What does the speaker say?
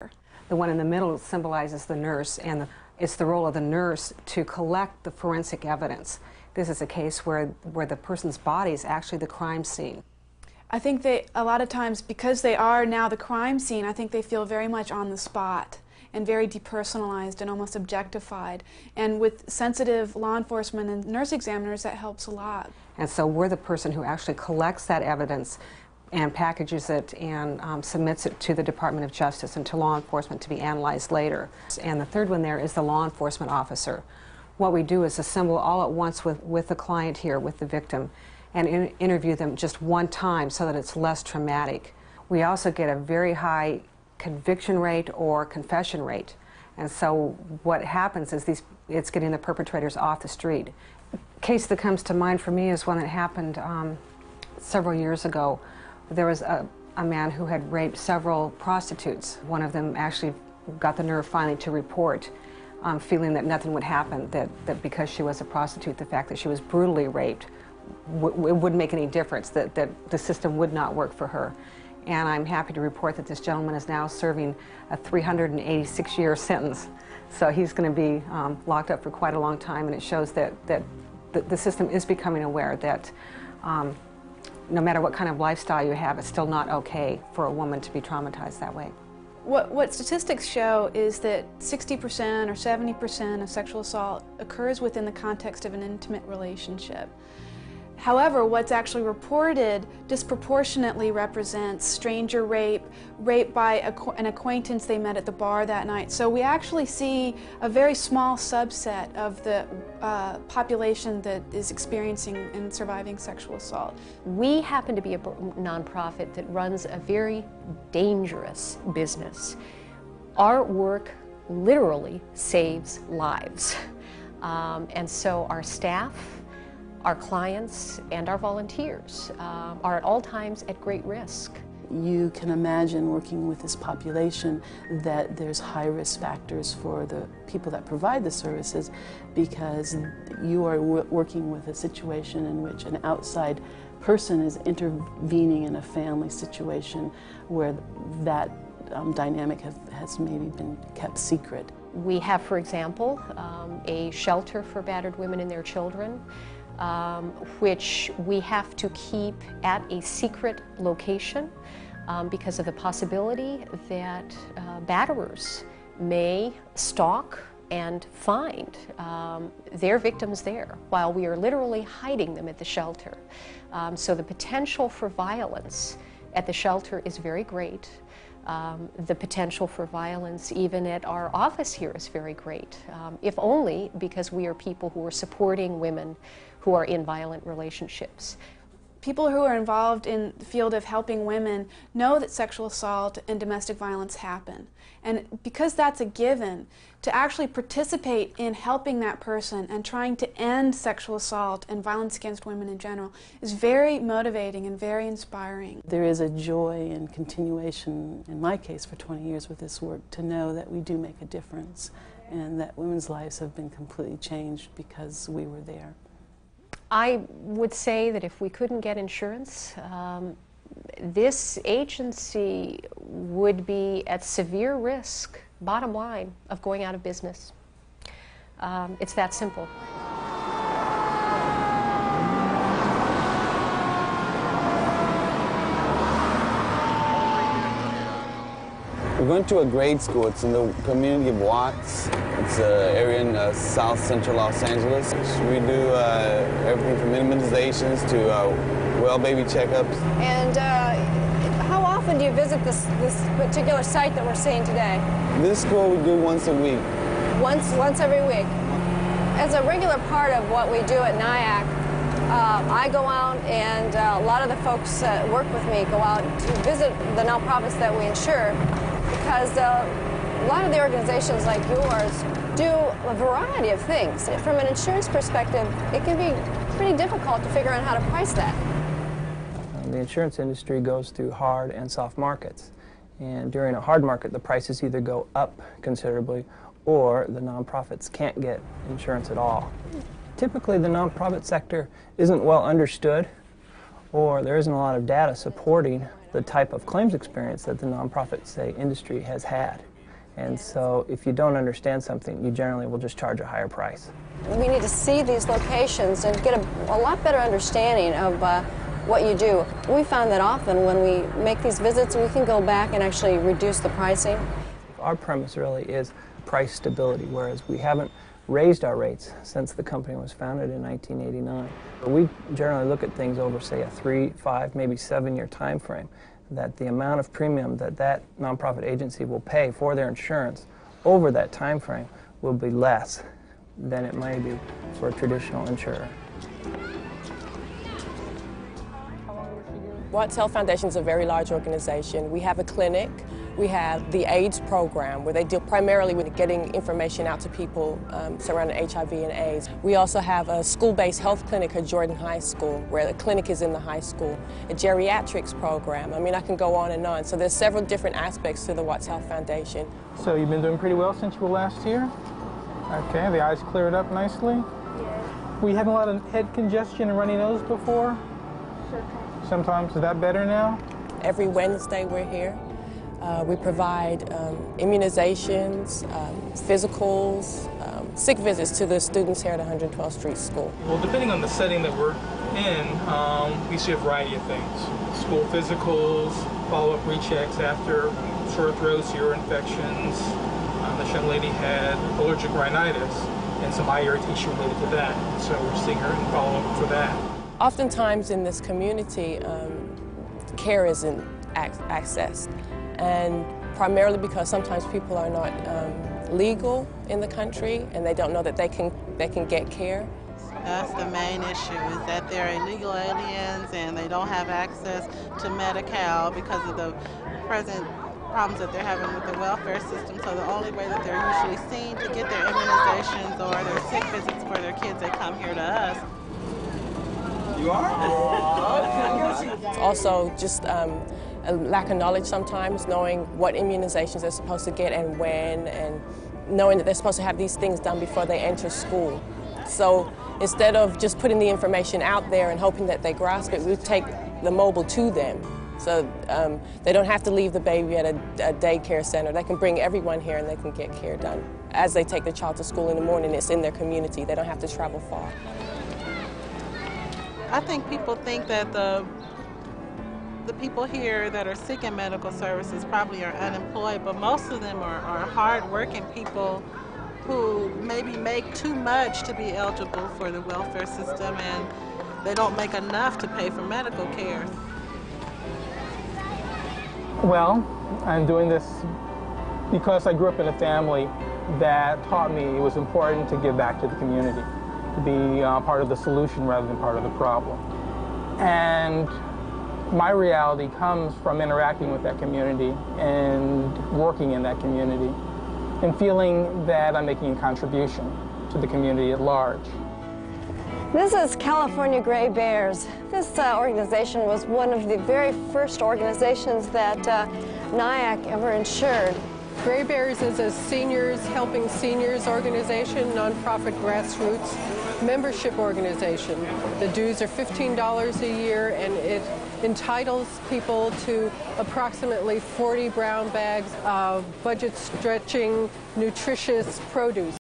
The one in the middle symbolizes the nurse, and it's the role of the nurse to collect the forensic evidence. This is a case where the person's body is actually the crime scene. I think a lot of times, because they are now the crime scene, I think they feel very much on the spot and very depersonalized and almost objectified. And with sensitive law enforcement and nurse examiners, that helps a lot. And so we're the person who actually collects that evidence and packages it and submits it to the Department of Justice and to law enforcement to be analyzed later. And the third one there is the law enforcement officer. What we do is assemble all at once with the client here, with the victim, and interview them just one time so that it's less traumatic. We also get a very high conviction rate or confession rate. And so what happens is it's getting the perpetrators off the street. The case that comes to mind for me is one that happened several years ago. There was a man who had raped several prostitutes. One of them actually got the nerve finally to report, feeling that nothing would happen, that because she was a prostitute, the fact that she was brutally raped, it wouldn't make any difference, that the system would not work for her. And I'm happy to report that this gentleman is now serving a 386-year sentence. So he's going to be locked up for quite a long time, and it shows that the system is becoming aware that no matter what kind of lifestyle you have, it's still not okay for a woman to be traumatized that way. What statistics show is that 60% or 70% of sexual assault occurs within the context of an intimate relationship. However, what's actually reported disproportionately represents stranger rape, rape by an acquaintance they met at the bar that night. So we actually see a very small subset of the population that is experiencing and surviving sexual assault. We happen to be a nonprofit that runs a very dangerous business. Our work literally saves lives. And so our staff, our clients, and our volunteers are at all times at great risk. You can imagine working with this population that there's high risk factors for the people that provide the services, because you are working with a situation in which an outside person is intervening in a family situation where that dynamic has maybe been kept secret. We have, for example, a shelter for battered women and their children, which we have to keep at a secret location because of the possibility that batterers may stalk and find their victims there while we are literally hiding them at the shelter. So the potential for violence at the shelter is very great. The potential for violence even at our office here is very great, if only because we are people who are supporting women who are in violent relationships. People who are involved in the field of helping women know that sexual assault and domestic violence happen. And because that's a given, to actually participate in helping that person and trying to end sexual assault and violence against women in general is very motivating and very inspiring. There is a joy and continuation, in my case for 20 years with this work, to know that we do make a difference and that women's lives have been completely changed because we were there. I would say that if we couldn't get insurance, this agency would be at severe risk, bottom line, of going out of business. It's that simple. We're going to a grade school. It's in the community of Watts. It's an area in south central Los Angeles. We do everything from immunizations to well baby checkups. And how often do you visit this particular site that we're seeing today? This school we do once a week. Once every week. As a regular part of what we do at NIAC, I go out and a lot of the folks that work with me go out to visit the nonprofits that we insure, because a lot of the organizations like yours do a variety of things. From an insurance perspective, it can be pretty difficult to figure out how to price that. The insurance industry goes through hard and soft markets. And during a hard market, the prices either go up considerably or the nonprofits can't get insurance at all. Typically, the nonprofit sector isn't well understood, or there isn't a lot of data supporting the type of claims experience that the nonprofit, say, industry has had. And so if you don't understand something, you generally will just charge a higher price. We need to see these locations and get a lot better understanding of what you do. We found that often when we make these visits, we can go back and actually reduce the pricing. Our premise really is price stability, whereas we haven't raised our rates since the company was founded in 1989. We generally look at things over, say, a 3, 5, maybe 7-year time frame, that the amount of premium that nonprofit agency will pay for their insurance over that time frame will be less than it may be for a traditional insurer. Watts Health Foundation is a very large organization. We have a clinic. We have the AIDS program, where they deal primarily with getting information out to people surrounding HIV and AIDS. We also have a school-based health clinic at Jordan High School, where the clinic is in the high school. A geriatrics program. I mean, I can go on and on. So there's several different aspects to the Watts Health Foundation. So you've been doing pretty well since you were last here? Okay, the eyes cleared up nicely? Yeah. Were you having a lot of head congestion and runny nose before? Sometimes. Is that better now? Every Wednesday we're here. We provide immunizations, physicals, sick visits to the students here at 112th Street School. Well, depending on the setting that we're in, we see a variety of things. School physicals, follow-up rechecks after sore throats, ear infections. This young lady had allergic rhinitis and some eye irritation related to that. So we're seeing her in follow-up for that. Oftentimes in this community, care isn't accessed. And primarily because sometimes people are not legal in the country and they don't know that they can get care. That's the main issue, is that they're illegal aliens and they don't have access to Medi-Cal because of the present problems that they're having with the welfare system. So the only way that they're usually seen to get their immunizations or their sick visits for their kids, they come here to us. You are? Also, just a lack of knowledge sometimes, knowing what immunizations they're supposed to get and when, and knowing that they're supposed to have these things done before they enter school. So instead of just putting the information out there and hoping that they grasp it, we take the mobile to them. So they don't have to leave the baby at a daycare center. They can bring everyone here and they can get care done. As they take the child to school in the morning, it's in their community. They don't have to travel far. I think people think that the people here that are seeking medical services probably are unemployed, but most of them are hard-working people who maybe make too much to be eligible for the welfare system, and they don't make enough to pay for medical care. Well, I'm doing this because I grew up in a family that taught me it was important to give back to the community, to be part of the solution rather than part of the problem. And my reality comes from interacting with that community and working in that community and feeling that I'm making a contribution to the community at large. This is California Gray Bears. This organization was one of the very first organizations that NIAC ever insured. Gray Bears is a seniors helping seniors organization, nonprofit grassroots membership organization. The dues are $15 a year, and it entitles people to approximately 40 brown bags of budget-stretching, nutritious produce.